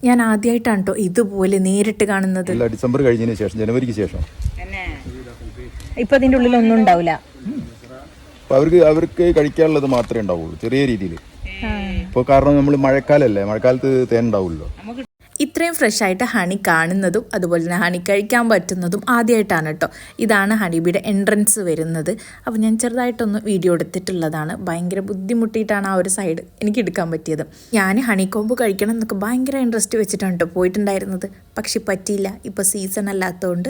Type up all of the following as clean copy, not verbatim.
ഞാൻ ആദ്യമായിട്ടാണ് കേട്ടോ ഇതുപോലെ നേരിട്ട് കാണുന്നത്. ഡിസംബർ കഴിഞ്ഞതിന് ശേഷം, ജനുവരിക്ക് ശേഷം. ഇപ്പൊ അതിന്റെ ഉള്ളിൽ ഒന്നും ഉണ്ടാവില്ല. അവർക്ക് കഴിക്കാനുള്ളത് മാത്രമേ ഉണ്ടാവുള്ളൂ, ചെറിയ രീതിയിൽ. ഇപ്പോൾ കാരണം നമ്മൾ മഴക്കാലല്ലേ, മഴക്കാലത്ത് തേൻ ഉണ്ടാവുമല്ലോ. ഇത്രയും ഫ്രഷ് ആയിട്ട് ഹണി കാണുന്നതും അതുപോലെ തന്നെ ഹണി കഴിക്കാൻ പറ്റുന്നതും ആദ്യമായിട്ടാണ് കേട്ടോ. ഇതാണ് ഹണിബിയുടെ എൻട്രൻസ് വരുന്നത്. അപ്പോൾ ഞാൻ ചെറുതായിട്ടൊന്ന് വീഡിയോ എടുത്തിട്ടുള്ളതാണ്. ഭയങ്കര ബുദ്ധിമുട്ടിയിട്ടാണ് ആ ഒരു സൈഡ് എനിക്ക് എടുക്കാൻ പറ്റിയത്. ഞാൻ ഹണി കോമ്പ് കഴിക്കണം എന്നൊക്കെ ഭയങ്കര ഇൻട്രസ്റ്റ് വെച്ചിട്ടാണ് കേട്ടോ പോയിട്ടുണ്ടായിരുന്നത്. പക്ഷെ പറ്റിയില്ല. ഇപ്പോൾ സീസൺ അല്ലാത്തതുകൊണ്ട്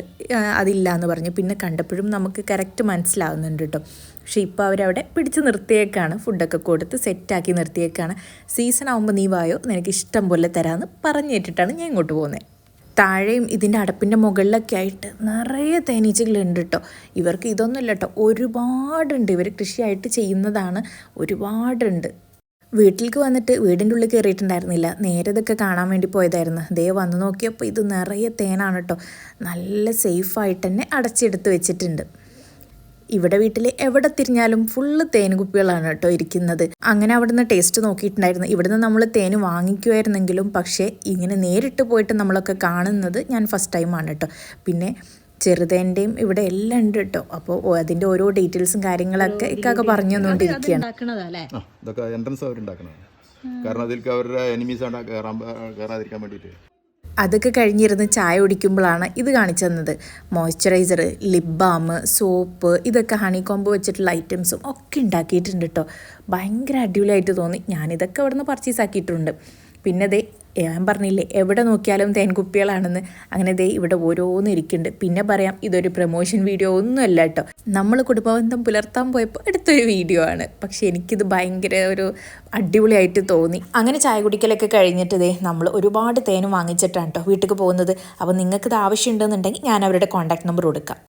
അതില്ല എന്ന് പറഞ്ഞു. പിന്നെ കണ്ടപ്പോഴും നമുക്ക് കറക്റ്റ് മനസ്സിലാവുന്നുണ്ട് കേട്ടോ. പക്ഷേ ഇപ്പോൾ അവരവിടെ പിടിച്ച് നിർത്തിയേക്കാണ്, ഫുഡൊക്കെ കൊടുത്ത് സെറ്റാക്കി നിർത്തിയേക്കാണ്. സീസൺ ആകുമ്പോൾ നീ വായോ, നിനക്ക് ഇഷ്ടം പോലെ തരാമെന്ന് പറഞ്ഞേറ്റിട്ടാണ് ഞാൻ ഇങ്ങോട്ട് പോകുന്നത്. താഴെയും ഇതിൻ്റെ അടപ്പിൻ്റെ മുകളിലൊക്കെ ആയിട്ട് നിറയെ തേനീച്ചകളുണ്ട് കേട്ടോ. ഇവർക്ക് ഇതൊന്നുമില്ല കേട്ടോ, ഒരുപാടുണ്ട്. ഇവർ കൃഷിയായിട്ട് ചെയ്യുന്നതാണ്, ഒരുപാടുണ്ട്. വീട്ടിലേക്ക് വന്നിട്ട് വീടിൻ്റെ ഉള്ളിൽ കയറിയിട്ടുണ്ടായിരുന്നില്ല, നേരെ ഇതൊക്കെ കാണാൻ വേണ്ടി പോയതായിരുന്നു. ദേ വന്ന് നോക്കിയപ്പോൾ ഇത് നിറയെ തേനാണ് കേട്ടോ. നല്ല സേഫായിട്ട് തന്നെ അടച്ചെടുത്ത് വെച്ചിട്ടുണ്ട്. ഇവിടെ വീട്ടിൽ എവിടെ തിരിഞ്ഞാലും ഫുള്ള് തേൻ കുപ്പികളാണ് കേട്ടോ ഇരിക്കുന്നത്. അങ്ങനെ അവിടെ നിന്ന് ടേസ്റ്റ് നോക്കിയിട്ടുണ്ടായിരുന്നു. ഇവിടുന്ന് നമ്മൾ തേൻ വാങ്ങിക്കുമായിരുന്നെങ്കിലും പക്ഷേ ഇങ്ങനെ നേരിട്ട് പോയിട്ട് നമ്മളൊക്കെ കാണുന്നത് ഞാൻ ഫസ്റ്റ് ടൈമാണ് കേട്ടോ. പിന്നെ ചെറുതേൻ്റെയും ഇവിടെ എല്ലാം ഉണ്ട് കേട്ടോ. അപ്പോൾ അതിൻ്റെ ഓരോ ഡീറ്റെയിൽസും കാര്യങ്ങളൊക്കെ ഇക്കൊക്കെ പറഞ്ഞു തന്നുകൊണ്ടിരിക്കുകയാണ്. കാരണം അതിലേക്ക് അവരുടെ എനിമീസ് കയറാതിരിക്കാൻ വേണ്ടിയിട്ട്. അതൊക്കെ കഴിഞ്ഞിരുന്ന് ചായ കുടിക്കുമ്പോഴാണ് ഇത് കാണിച്ചു തന്നത്. മോയ്സ്ചറൈസർ, ലിപ് ബാം, സോപ്പ്, ഇതൊക്കെ ഹണി കോമ്പ് വെച്ചിട്ടുള്ള ഐറ്റംസും ഒക്കെ ഉണ്ടാക്കിയിട്ടുണ്ട് കേട്ടോ. ഭയങ്കര അടിപൊളിയായിട്ട് തോന്നി. ഞാനിതൊക്കെ അവിടെ നിന്ന് പർച്ചേസ് ആക്കിയിട്ടുണ്ട്. പിന്നെ ദേ ഞാൻ പറഞ്ഞില്ലേ എവിടെ നോക്കിയാലും തേൻകുപ്പികളാണെന്ന്. അങ്ങനെ ദേ ഇവിടെ ഓരോന്നും ഇരിക്കുന്നുണ്ട്. പിന്നെ പറയാം, ഇതൊരു പ്രൊമോഷൻ വീഡിയോ ഒന്നുമല്ല കേട്ടോ. നമ്മൾ കുടുംബബന്ധം പുലർത്താൻ പോയപ്പോൾ എടുത്തൊരു വീഡിയോ ആണ്. പക്ഷേ എനിക്കിത് ഭയങ്കര ഒരു അടിപൊളിയായിട്ട് തോന്നി. അങ്ങനെ ചായ കുടിക്കലൊക്കെ കഴിഞ്ഞിട്ട് ദേ നമ്മൾ ഒരുപാട് തേൻ വാങ്ങിച്ചിട്ടാണ് കേട്ടോ വീട്ടിലേക്ക് പോകുന്നത്. അപ്പോൾ നിങ്ങൾക്കിത് ആവശ്യമുണ്ടെന്നുണ്ടെങ്കിൽ ഞാൻ അവരുടെ കോൺടാക്ട് നമ്പർ കൊടുക്കാം.